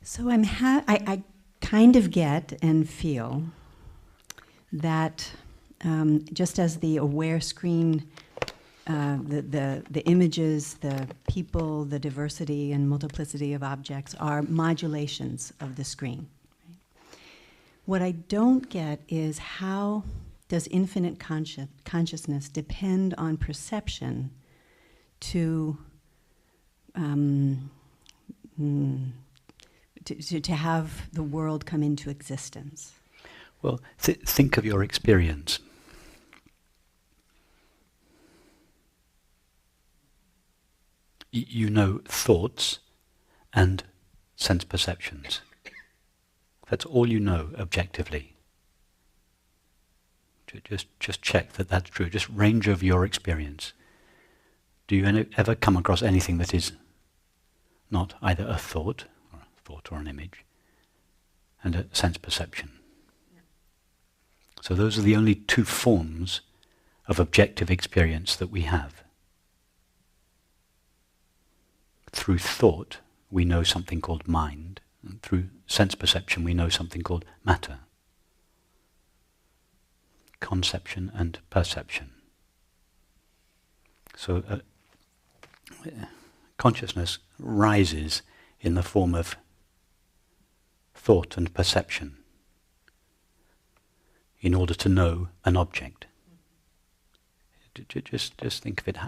So I kind of get and feel that just as the aware screen, the images, the people, the diversity and multiplicity of objects are modulations of the screen. Right? What I don't get is how does infinite consciousness depend on perception to have the world come into existence? Well, think of your experience. You know thoughts and sense perceptions. That's all you know objectively. Just check that that's true. Just range over your experience. Do you ever come across anything that is not either a thought or an image, and a sense perception? Yeah. So those are the only two forms of objective experience that we have. Through thought, we know something called mind, and through sense perception, we know something called matter. Conception and perception. So consciousness rises in the form of thought and perception in order to know an object. Just think of it.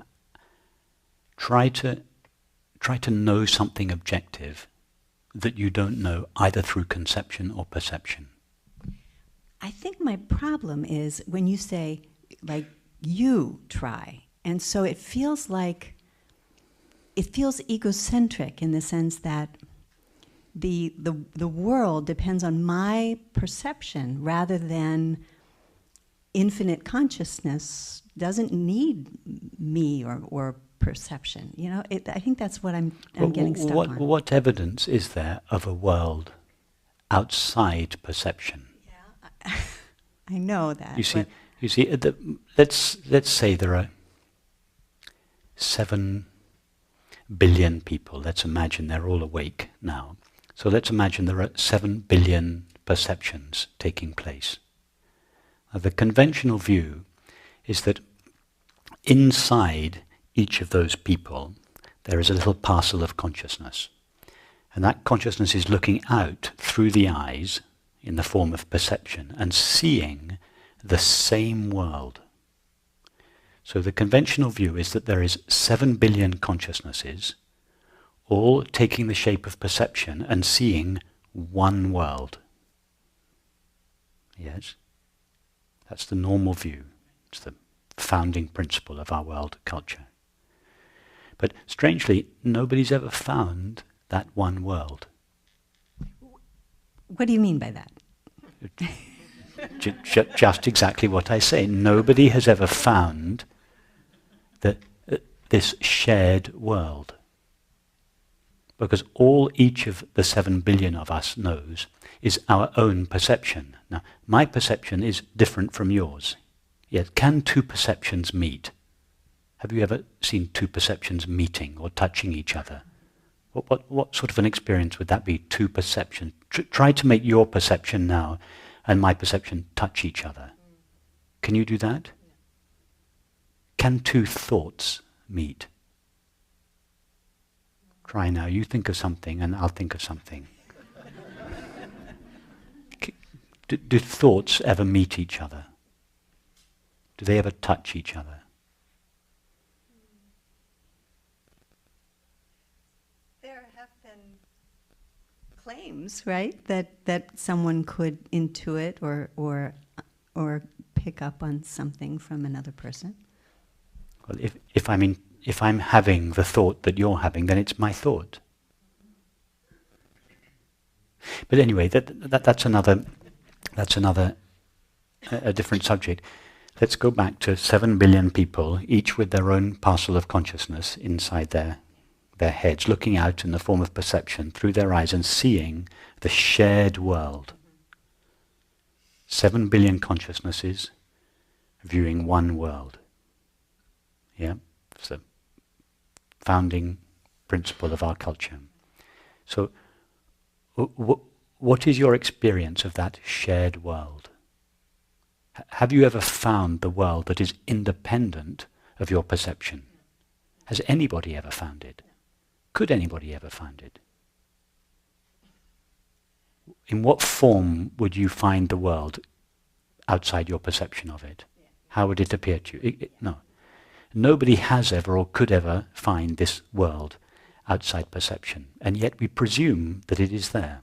Try to know something objective that you don't know either through conception or perception. I think my problem is when you say, like, you try. And so it feels egocentric in the sense that the world depends on my perception rather than infinite consciousness doesn't need me or perception. You know, I think that's what I'm getting stuck on. What evidence is there of a world outside perception? Yeah, I know that. You see. Let's say there are 7 billion people. Let's imagine they're all awake now. So let's imagine there are 7 billion perceptions taking place. Now, the conventional view is that inside each of those people there is a little parcel of consciousness. And that consciousness is looking out through the eyes in the form of perception and seeing the same world. So the conventional view is that there is 7 billion consciousnesses, all taking the shape of perception and seeing one world. Yes? That's the normal view. It's the founding principle of our world culture. But strangely, nobody's ever found that one world. What do you mean by that? Just exactly what I say. Nobody has ever found this shared world. Because all each of the 7 billion of us knows is our own perception. Now, my perception is different from yours. Yet, can two perceptions meet? Have you ever seen two perceptions meeting or touching each other? What sort of an experience would that be, two perceptions? Try to make your perception now and my perception touch each other. Can you do that? Can two thoughts meet? Try now. You think of something and I'll think of something. Do thoughts ever meet each other? Do they ever touch each other? There have been claims, right, that someone could intuit or pick up on something from another person. Well, if I'm having the thought that you're having, then it's my thought. But anyway, that's another a different subject. Let's go back to 7 billion people, each with their own parcel of consciousness inside their heads, looking out in the form of perception through their eyes and seeing the shared world. 7 billion consciousnesses viewing one world. Yeah, it's the founding principle of our culture. So What is your experience of that shared world? Have you ever found the world that is independent of your perception? Has anybody ever found it? Could anybody ever find it? In what form would you find the world outside your perception of it? How would it appear to you? No. Nobody has ever or could ever find this world outside perception, and yet we presume that it is there.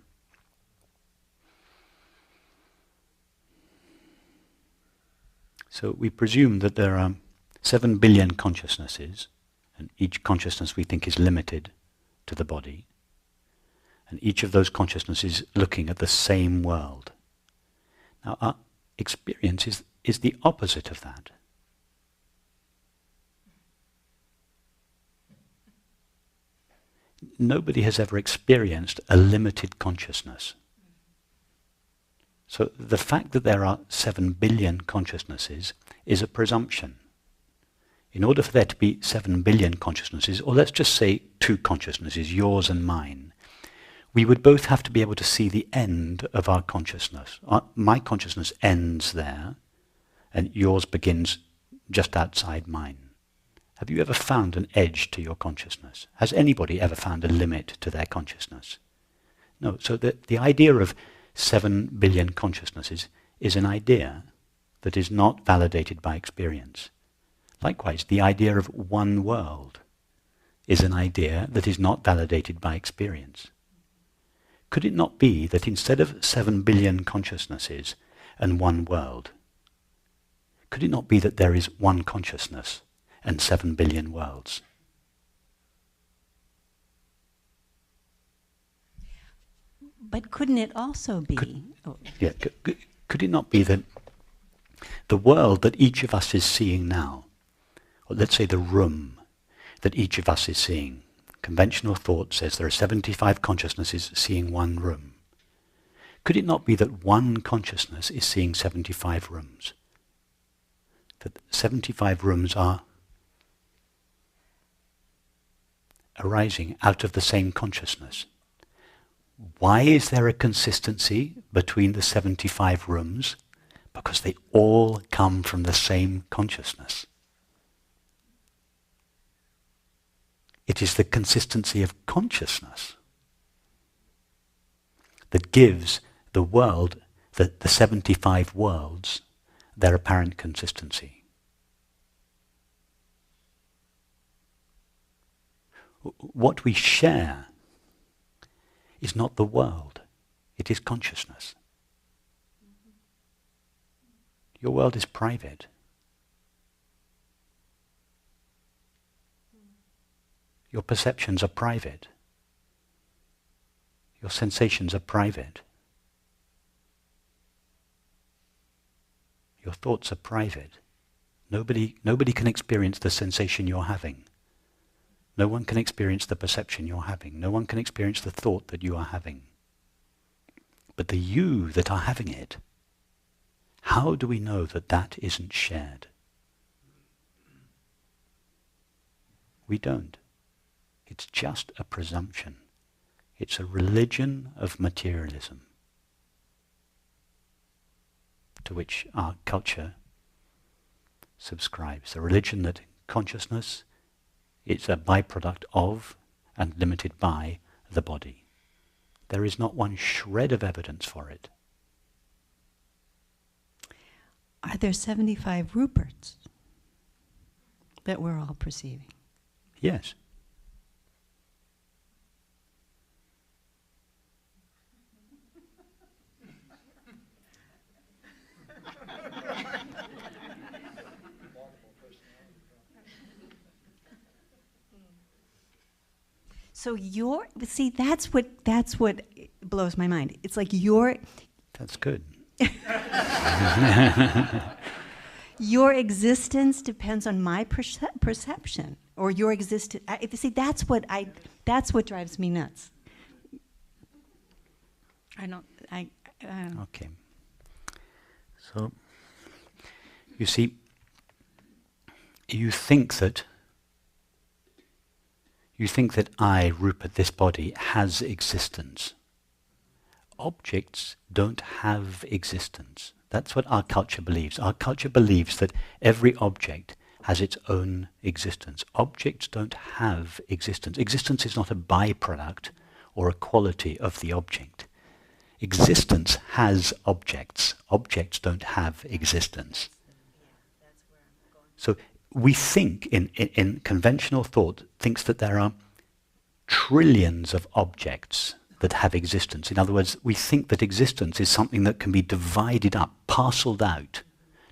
So we presume that there are 7 billion consciousnesses, and each consciousness we think is limited to the body, and each of those consciousnesses looking at the same world. Now our experience is the opposite of that. Nobody has ever experienced a limited consciousness. So the fact that there are 7 billion consciousnesses is a presumption. In order for there to be 7 billion consciousnesses, or let's just say 2 consciousnesses, yours and mine, we would both have to be able to see the end of our consciousness. My consciousness ends there, and yours begins just outside mine. Have you ever found an edge to your consciousness? Has anybody ever found a limit to their consciousness? No. So the idea of 7 billion consciousnesses is an idea that is not validated by experience. Likewise, the idea of one world is an idea that is not validated by experience. Could it not be that instead of 7 billion consciousnesses and one world, could it not be that there is one consciousness and 7 billion worlds? But couldn't it also be... Could it not be that the world that each of us is seeing now, or let's say the room that each of us is seeing, conventional thought says there are 75 consciousnesses seeing one room. Could it not be that one consciousness is seeing 75 rooms? That 75 rooms are arising out of the same consciousness. Why is there a consistency between the 75 rooms? Because they all come from the same consciousness. It is the consistency of consciousness that gives the world, the 75 worlds, their apparent consistency. What we share is not the world, it is consciousness. Your world is private. Your perceptions are private. Your sensations are private. Your thoughts are private. Nobody can experience the sensation you're having. No one can experience the perception you're having. No one can experience the thought that you are having. But the you that are having it, how do we know that that isn't shared? We don't. It's just a presumption. It's a religion of materialism to which our culture subscribes. A religion that consciousness is a byproduct of and limited by the body. There is not one shred of evidence for it. Are there 75 Ruperts that we're all perceiving? Yes. So see, that's what blows my mind. It's like That's good. your existence depends on my perception, or your existence. See, that's what drives me nuts. Okay. So, you see, you think that I, Rupert, this body, has existence. objects don't have existence. That's what our culture believes. Our culture believes that every object has its own existence. Objects don't have existence. Existence is not a byproduct or a quality of the object. Existence has objects. Objects don't have existence. So we think, in conventional thought, thinks that there are trillions of objects that have existence. In other words, we think that existence is something that can be divided up, parceled out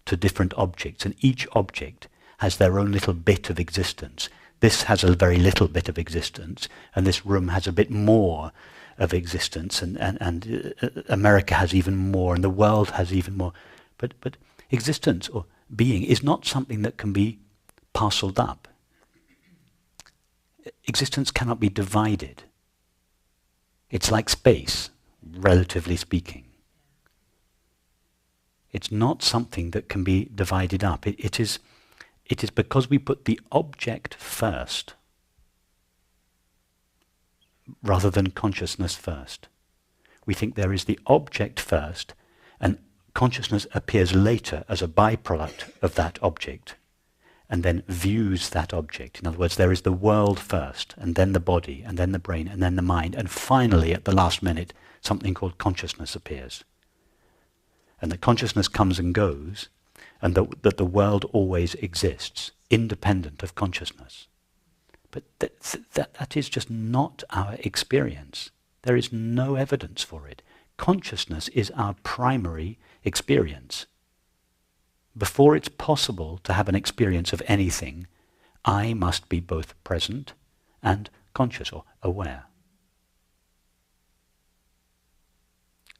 to different objects, and each object has their own little bit of existence. This has a very little bit of existence, and this room has a bit more of existence, and America has even more, and the world has even more. But existence or being is not something that can be parceled up. Existence cannot be divided. It's like space, relatively speaking. It's not something that can be divided up. It is because we put the object first rather than consciousness first. We think there is the object first, and consciousness appears later as a byproduct of that object, and then views that object. In other words, there is the world first, and then the body, and then the brain, and then the mind, and finally, at the last minute, something called consciousness appears. And that consciousness comes and goes, and that the world always exists, independent of consciousness. But that is just not our experience. There is no evidence for it. Consciousness is our primary experience. Before it's possible to have an experience of anything, I must be both present and conscious or aware.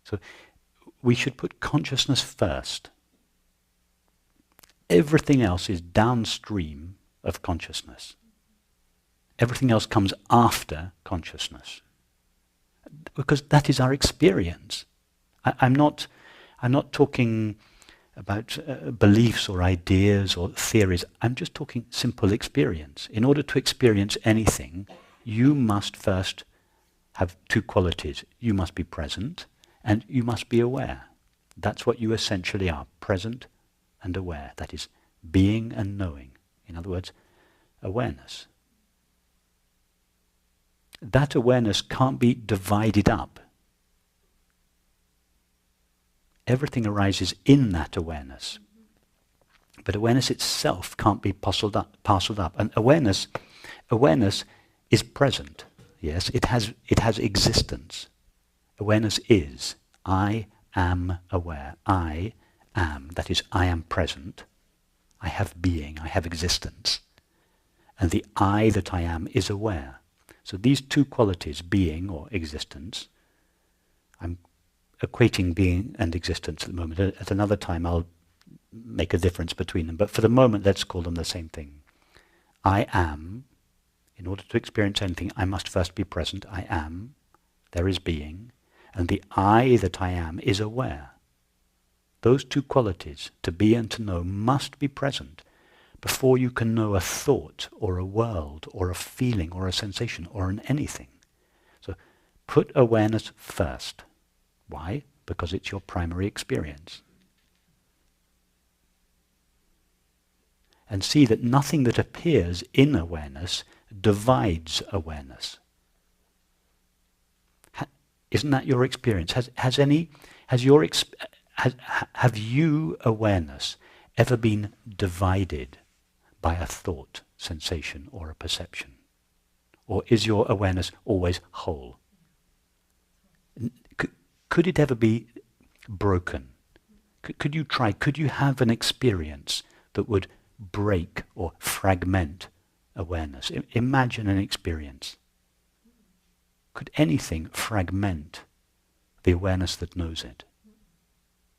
So we should put consciousness first. Everything else is downstream of consciousness. Everything else comes after consciousness. Because that is our experience. I'm not talking about beliefs or ideas or theories. I'm just talking simple experience. In order to experience anything, you must first have two qualities. You must be present and you must be aware. That's what you essentially are, present and aware. That is being and knowing. In other words, awareness. That awareness can't be divided up. Everything arises in that awareness. But awareness itself can't be parceled up. And awareness is present. Yes, it has existence. Awareness is. I am aware. I am. That is, I am present. I have being. I have existence. And the I that I am is aware. So these two qualities, being or existence, I'm equating being and existence at the moment. At another time I'll make a difference between them. But for the moment, let's call them the same thing. I am. In order to experience anything, I must first be present. I am. There is being. And the I that I am is aware. Those two qualities, to be and to know, must be present before you can know a thought or a world or a feeling or a sensation or an anything. So put awareness first. Why? Because it's your primary experience. And see that nothing that appears in awareness divides awareness. Isn't that your experience? Have you, awareness, ever been divided by a thought, sensation, or a perception? Or is your awareness always whole? Could it ever be broken? Could you try? Could you have an experience that would break or fragment awareness? Imagine an experience. Could anything fragment the awareness that knows it?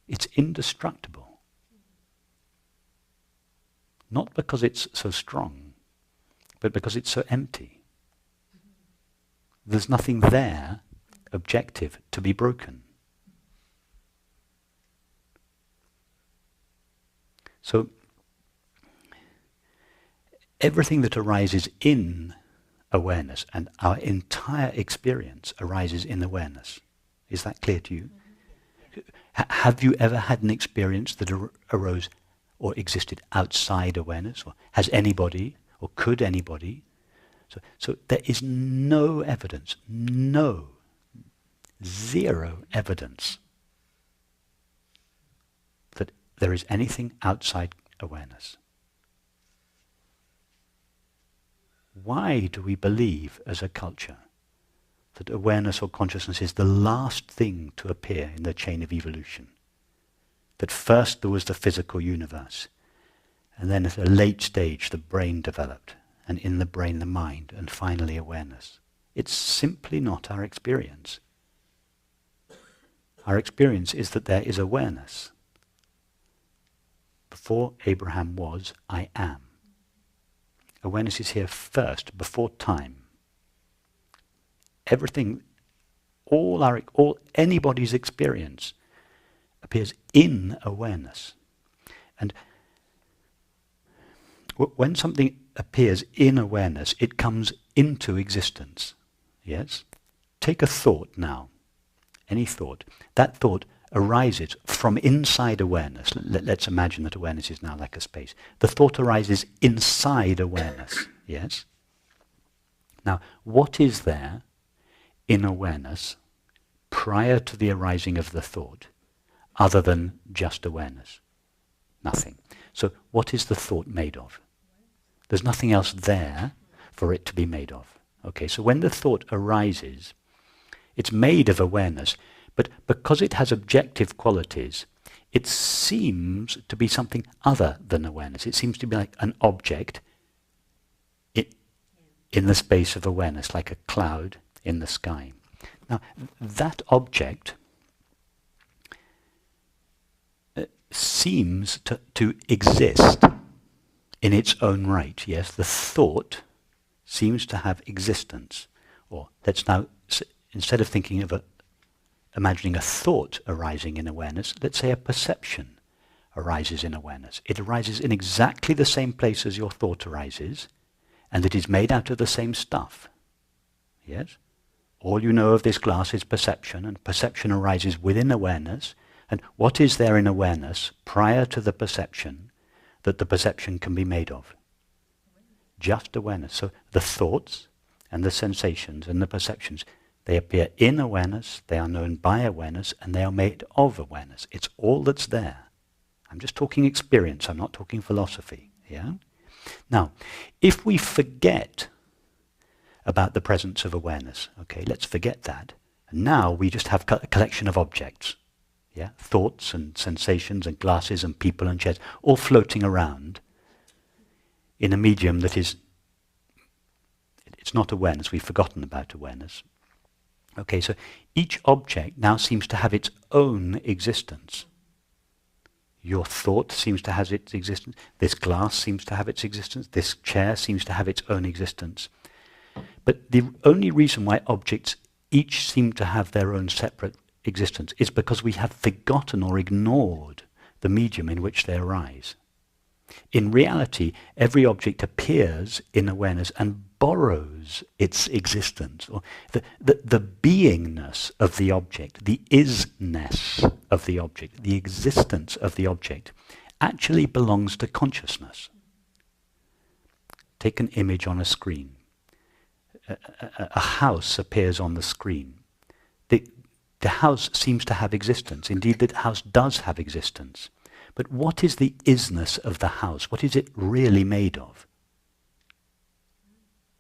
It's indestructible. Not because it's so strong, but because it's so empty. There's nothing there, objective, to be broken. So, everything that arises in awareness, and our entire experience arises in awareness. Is that clear to you? Have you ever had an experience that arose or existed outside awareness? Or has anybody, or could anybody? So there is no evidence, zero evidence that there is anything outside awareness. Why do we believe as a culture that awareness or consciousness is the last thing to appear in the chain of evolution? That first there was the physical universe, and then at a late stage the brain developed, and in the brain the mind, and finally awareness. It's simply not our experience. Our experience is that there is awareness. Before Abraham was, I am. Awareness is here first, before time. Everything, all anybody's experience appears in awareness. And when something appears in awareness, it comes into existence. Yes? Take a thought now, any thought. That thought arises from inside awareness. Let's imagine that awareness is now like a space. The thought arises inside awareness. Yes? Now, what is there in awareness prior to the arising of the thought other than just awareness? Nothing. So what is the thought made of? There's nothing else there for it to be made of. Okay, so when the thought arises, it's made of awareness, but because it has objective qualities, it seems to be something other than awareness. It seems to be like an object in the space of awareness, like a cloud in the sky. Now, that object seems to exist in its own right. Yes, the thought seems to have existence. Or let's now, instead of thinking of imagining a thought arising in awareness, let's say a perception arises in awareness. It arises in exactly the same place as your thought arises, and it is made out of the same stuff. Yes? All you know of this glass is perception, and perception arises within awareness. And what is there in awareness prior to the perception that the perception can be made of? Just awareness. So the thoughts and the sensations and the perceptions, they appear in awareness, they are known by awareness, and they are made of awareness. It's all that's there. I'm just talking experience, I'm not talking philosophy. Yeah? Now, if we forget about the presence of awareness, okay, let's forget that. And now we just have a collection of objects. Yeah? Thoughts and sensations and glasses and people and chairs, all floating around in a medium that is, it's not awareness, we've forgotten about awareness. Okay, so each object now seems to have its own existence. Your thought seems to have its existence. This glass seems to have its existence. This chair seems to have its own existence. But the only reason why objects each seem to have their own separate existence is because we have forgotten or ignored the medium in which they arise. In reality, every object appears in awareness and borrows its existence, or the beingness of the object, the isness of the object, the existence of the object, actually belongs to consciousness. Take an image on a screen. A house appears on the screen. The house seems to have existence. Indeed, the house does have existence. But what is the isness of the house? What is it really made of?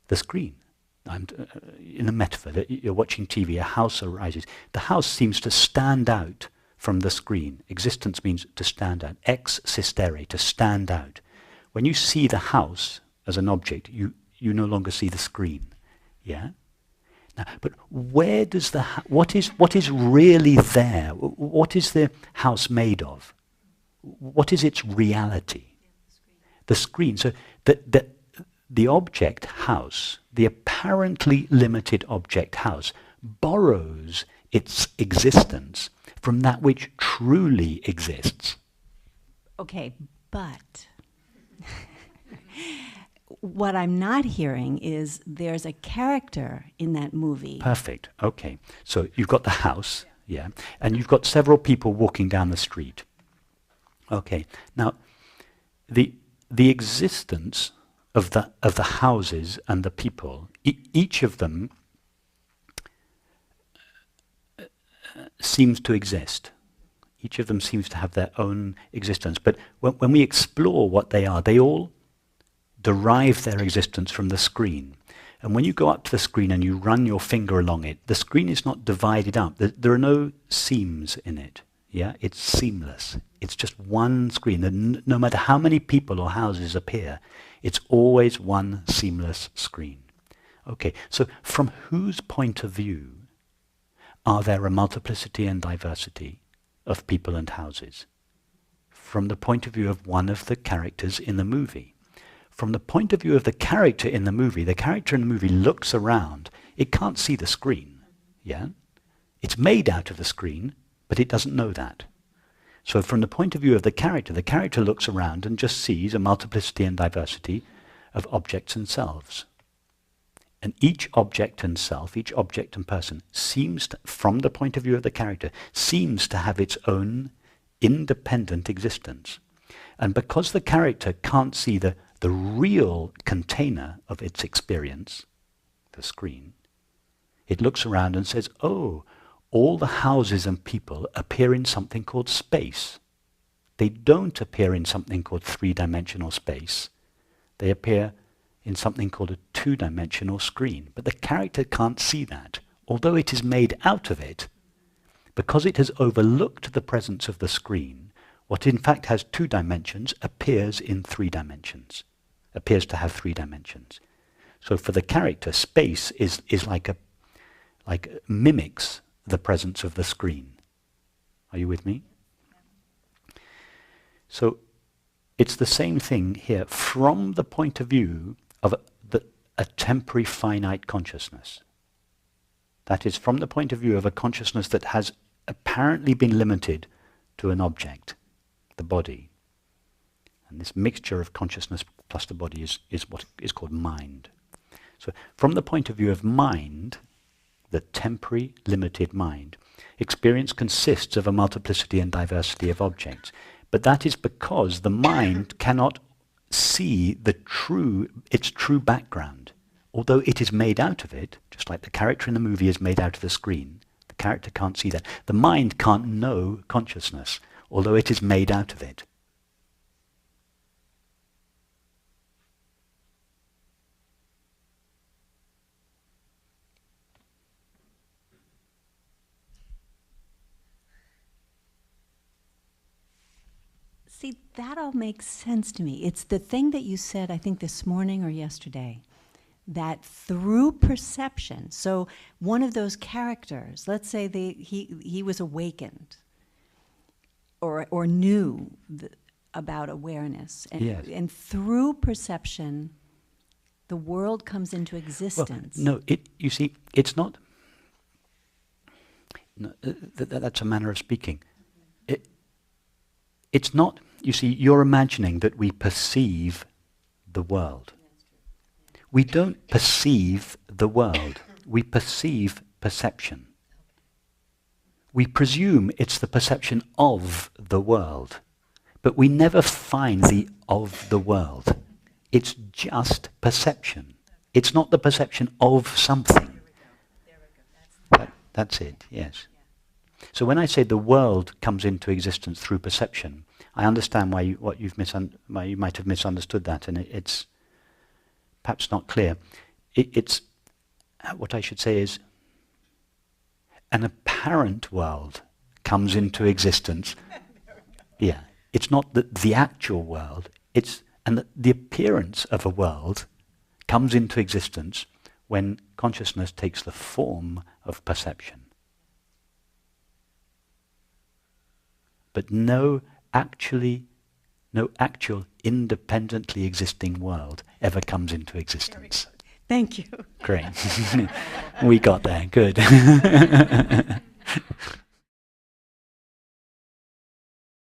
The screen. In a metaphor, that you're watching TV, a house arises. The house seems to stand out from the screen. Existence means to stand out. Ex sistere, to stand out. When you see the house as an object, you no longer see the screen. Yeah? Now, but where does what is really there? What is the house made of? What is its reality? The screen. So the object house, the apparently limited object house, borrows its existence from that which truly exists. Okay, but what I'm not hearing is there's a character in that movie. Perfect. Okay. So you've got the house. yeah? And you've got several people walking down the street. Okay, now, the existence of the houses and the people, each of them seems to exist. Each of them seems to have their own existence. But when we explore what they are, they all derive their existence from the screen. And when you go up to the screen and you run your finger along it, the screen is not divided up. There are no seams in it. Yeah, it's seamless. It's just one screen. And no matter how many people or houses appear, it's always one seamless screen. Okay, so from whose point of view are there a multiplicity and diversity of people and houses? From the point of view of one of the characters in the movie. From the point of view of the character in the movie looks around. It can't see the screen. Yeah? It's made out of the screen, but it doesn't know that. So from the point of view of the character looks around and just sees a multiplicity and diversity of objects and selves. And each object and self, each object and person seems to, from the point of view of the character, seems to have its own independent existence. And because the character can't see the real container of its experience, the screen, it looks around and says, oh, all the houses and people appear in something called space. They don't appear in something called three-dimensional space. They appear in something called a two-dimensional screen. But the character can't see that. Although it is made out of it, because it has overlooked the presence of the screen, what in fact has two dimensions appears in three dimensions, appears to have three dimensions. So for the character, space is like mimics the presence of the screen. Are you with me? So it's the same thing here from the point of view of a temporary finite consciousness. That is, from the point of view of a consciousness that has apparently been limited to an object, the body. And this mixture of consciousness plus the body is what is called mind. So from the point of view of mind, the temporary, limited mind, experience consists of a multiplicity and diversity of objects. But that is because the mind cannot see its true background. Although it is made out of it, just like the character in the movie is made out of the screen, the character can't see that. The mind can't know consciousness, although it is made out of it. See, that all makes sense to me. It's the thing that you said, I think this morning or yesterday, that through perception, so one of those characters, let's say he was awakened or knew about awareness, and, yes. And through perception, the world comes into existence. Well, no, you see, it's not, no, that's a manner of speaking. It's not, you see, you're imagining that we perceive the world. We don't perceive the world. We perceive perception. We presume it's the perception of the world, but we never find the of the world. It's just perception. It's not the perception of something. That's it, yes. So when I say the world comes into existence through perception, I understand why you might have misunderstood that, and it's perhaps not clear. It's what I should say is an apparent world comes into existence. Yeah, it's not the actual world. And the appearance of a world comes into existence when consciousness takes the form of perception. But no actual independently existing world ever comes into existence. Thank you. Great. We got there. Good.